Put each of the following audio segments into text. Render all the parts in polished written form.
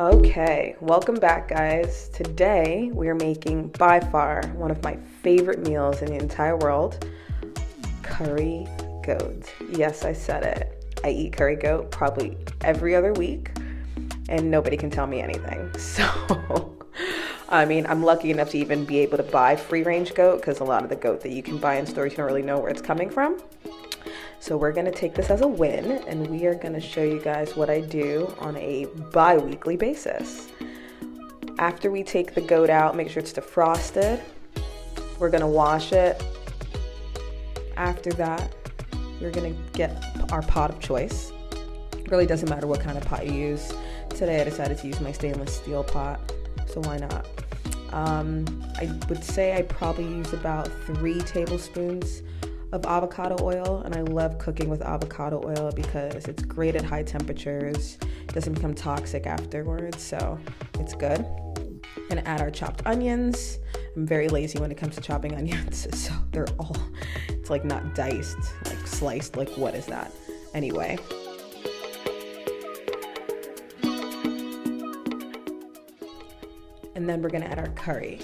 Okay, welcome back, guys. Today we are making by far one of my favorite meals in the entire world, curry goat. Yes, I said it. I eat curry goat probably every other week and nobody can tell me anything. So, I'm lucky enough to even be able to buy free-range goat because a lot of the goat that you can buy in stores, you don't really know where it's coming from. So we're gonna take this as a win and we are gonna show you guys what I do on a bi-weekly basis. After we take the goat out, make sure it's defrosted. We're gonna wash it. After that, we're gonna get our pot of choice. It really doesn't matter what kind of pot you use. Today I decided to use my stainless steel pot, so why not? I would say I probably use about 3 tablespoons of avocado oil, and I love cooking with avocado oil because it's great at high temperatures. It doesn't become toxic afterwards, so it's good. Gonna add our chopped onions. I'm very lazy when it comes to chopping onions, so it's like not diced, like sliced, like what is that? Anyway. And then we're gonna add our curry.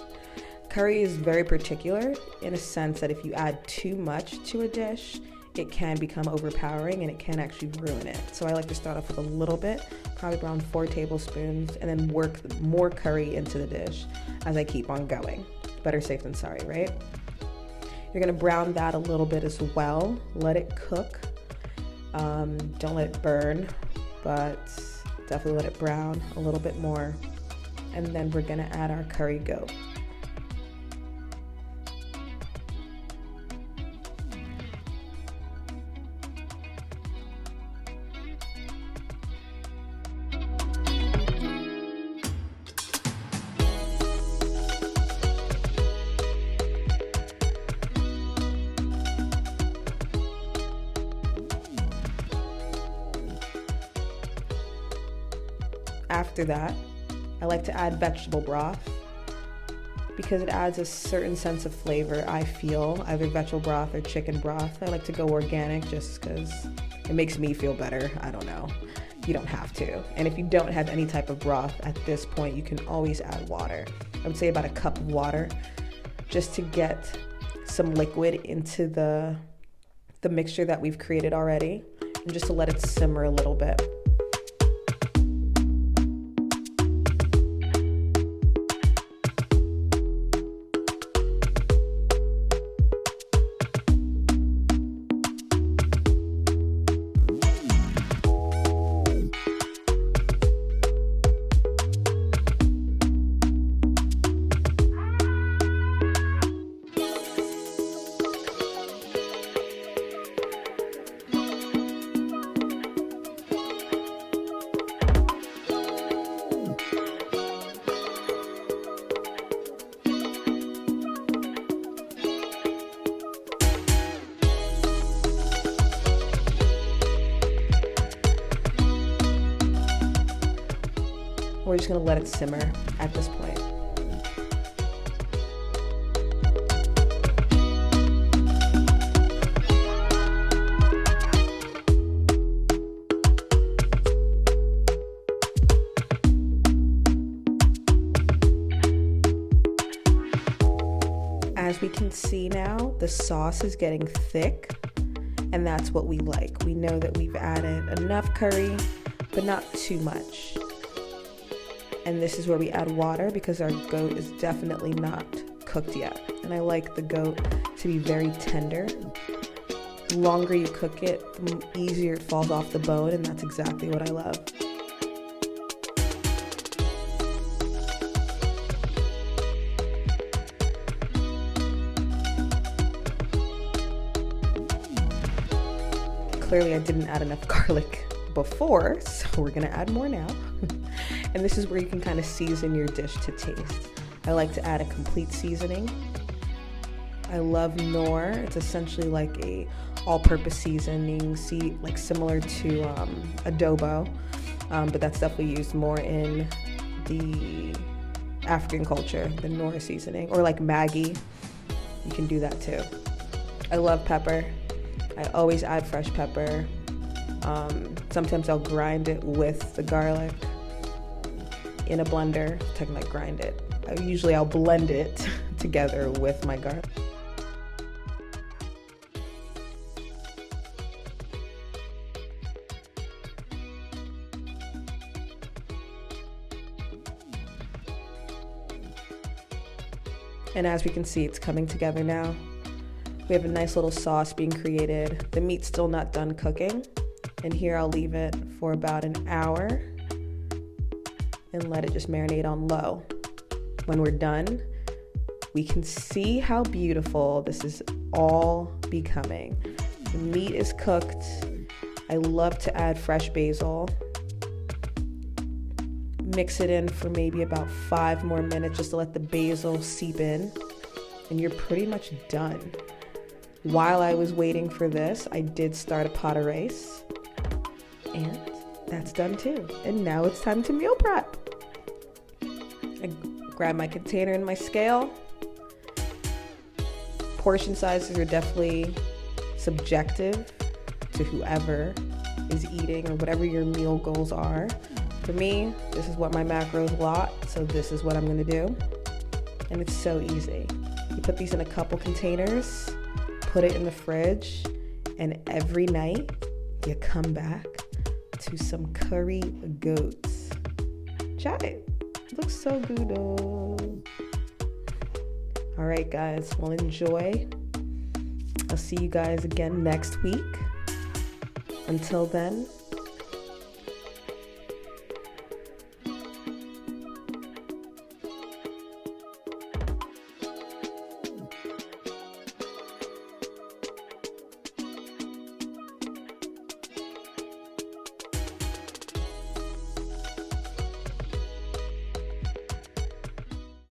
Curry is very particular in a sense that if you add too much to a dish, it can become overpowering and it can actually ruin it. So I like to start off with a little bit, probably around 4 tablespoons, and then work more curry into the dish as I keep on going. Better safe than sorry, right? You're gonna brown that a little bit as well. Let it cook. Don't let it burn, but definitely let it brown a little bit more. And then we're gonna add our curry goat. After that, I like to add vegetable broth because it adds a certain sense of flavor, I feel, either vegetable broth or chicken broth. I like to go organic just because it makes me feel better. I don't know. You don't have to. And if you don't have any type of broth at this point, you can always add water. I would say about a cup of water just to get some liquid into the mixture that we've created already and just to let it simmer a little bit. We're just gonna let it simmer at this point. As we can see now, the sauce is getting thick, and that's what we like. We know that we've added enough curry, but not too much. And this is where we add water because our goat is definitely not cooked yet. And I like the goat to be very tender. The longer you cook it, the easier it falls off the bone, and that's exactly what I love. Clearly I didn't add enough garlic before, so we're gonna add more now. And this is where you can kind of season your dish to taste. I like to add a complete seasoning. I love Knorr. It's essentially like a all-purpose seasoning, like similar to adobo, but that's definitely used more in the African culture, the Knorr seasoning, or like Maggi. You can do that too. I love pepper. I always add fresh pepper. Sometimes I'll grind it with the garlic. in a blender. Talking about grind it. Usually I'll blend it together with my garlic. And as we can see, it's coming together now. We have a nice little sauce being created. The meat's still not done cooking. And here I'll leave it for about an hour and let it just marinate on low. When we're done, we can see how beautiful this is all becoming. The meat is cooked. I love to add fresh basil. Mix it in for maybe about 5 more minutes just to let the basil seep in, and you're pretty much done. While I was waiting for this, I did start a pot of rice, and that's done too. And now it's time to meal prep. I grab my container and my scale. Portion sizes are definitely subjective to whoever is eating or whatever your meal goals are. For me, this is what my macros lot, so this is what I'm gonna do. And it's so easy. You put these in a couple containers, put it in the fridge, and every night you come back to some curry goats. Try it. It looks so good. All right, guys, well, enjoy. I'll see you guys again next week. Until then,